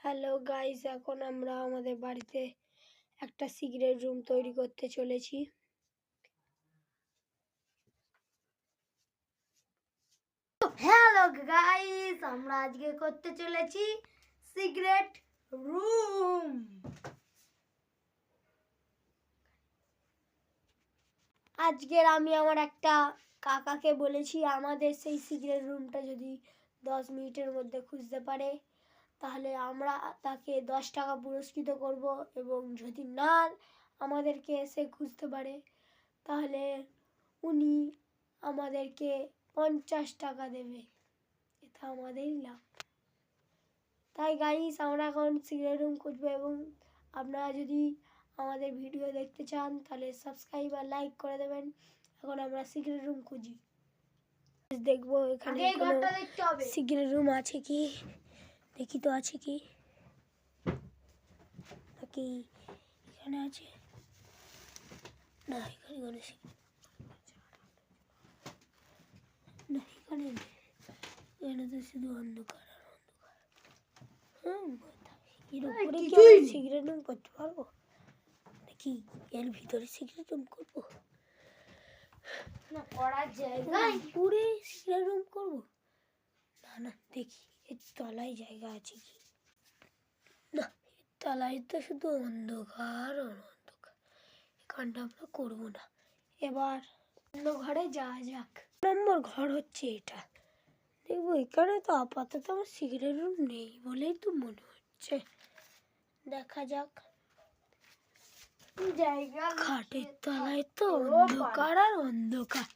Hello guys, এখন আমরা আমাদের বাড়িতে একটা সিক্রেট রুম তৈরি করতে চলেছি। হ্যালো গাইস, আমরা আজকে করতে চলেছি সিক্রেট রুম। আজকের আমি আমার একটা কাকাকে বলেছি আমাদের সেই সিক্রেট রুমটা যদি 10 মিনিটের মধ্যে খুঁজতে পারে তাহলে আমরা তাকে 10 টাকা পুরস্কৃত করব, এবং যদি না আমাদেরকে এসে খুঁজতে পারে তাহলে উনি আমাদেরকে 50 টাকা দেবে। এটা আমাদেরই লাভ। তাই গাইস, আমরা এখন সিক্রেট রুম খুঁজবো, এবং আপনারা যদি আমাদের ভিডিও দেখতে চান তাহলে সাবস্ক্রাইব আর লাইক করে দেবেন। এখন আমরা সিক্রেট রুম খুঁজি, দেখবো এখানে সিক্রেট রুম আছে কি, দেখি তো আছে কি নাকি এখানে আছে। না, এখানে কোনো না, এখানে এখানে তো শুধু অন্ধকার আর অন্ধকার। এর উপরে কি আমি সিক্রেট রুম করতে পারবো নাকি? এর ভিতরে সিক্রেট রুম করবো না, করার জায়গায় পুরে সিক্রেট রুম করবো? না না, দেখি এর তলায় জায়গা আছে কি না। এর তলায় তো শুধু অন্ধকার আর অন্ধকার, এখানটা আমরা করবো না। এবার অন্য ঘরে যাওয়া যাক। নম্বর ঘর হচ্ছে এটা। দেখবো এখানে তো আপাতত আমার সিক্রেট রুম নেই বলেই তো মনে হচ্ছে। দেখা যাক। জায়গা খাটের তলায় তো অন্ধকার আর অন্ধকার।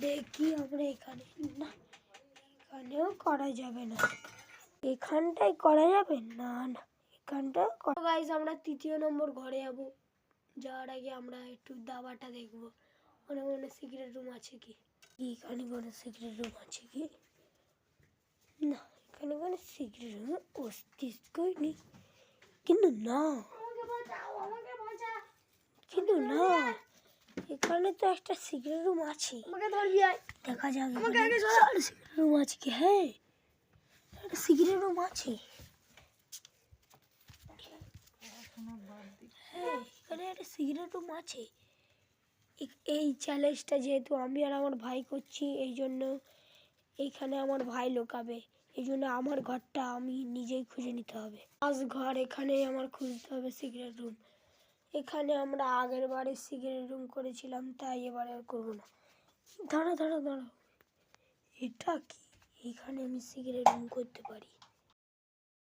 দেখি আমরা এখানে, না এখানেও করা যাবে না। এখানটাই করা যাবে না, না এখানটাও। গাইস, আমরা 3 নম্বর ঘরে যাবো। যাওয়ার আগে আমরা একটু দাবাটা দেখবো, মনে মনে সিক্রেট রুম আছে কি। এখানে কোনো সিক্রেট রুম আছে কি না? এখানে কোনো সিক্রেট রুম অস্তিত্বই নেই। কিন্তু না, কিন্তু না, এখানে তো একটা সিক্রেট রুম আছে। দেখা যাক সিক্রেট রুম আছে কি। হ্যাঁ, একটা সিক্রেট রুম আছে। হ্যাঁ, এখানে একটা সিক্রেট রুম আছে। এই চ্যালেঞ্জটা যেহেতু আমি আর আমার ভাই করছি, এই জন্য এইখানে আমার ভাই লোকাবে। এই জন্য আমার ঘরটা আমি নিজেই খুঁজে নিতে হবে। ঘর এখানে আমার খুঁজতে হবে সিক্রেট রুম। এখানে আমরা আগের বারে সিক্রেট রুম করেছিলাম, তাই এবারে আর করবো না। দাঁড়া, এটা কি? এখানে আমি সিক্রেট রুম করতে পারি।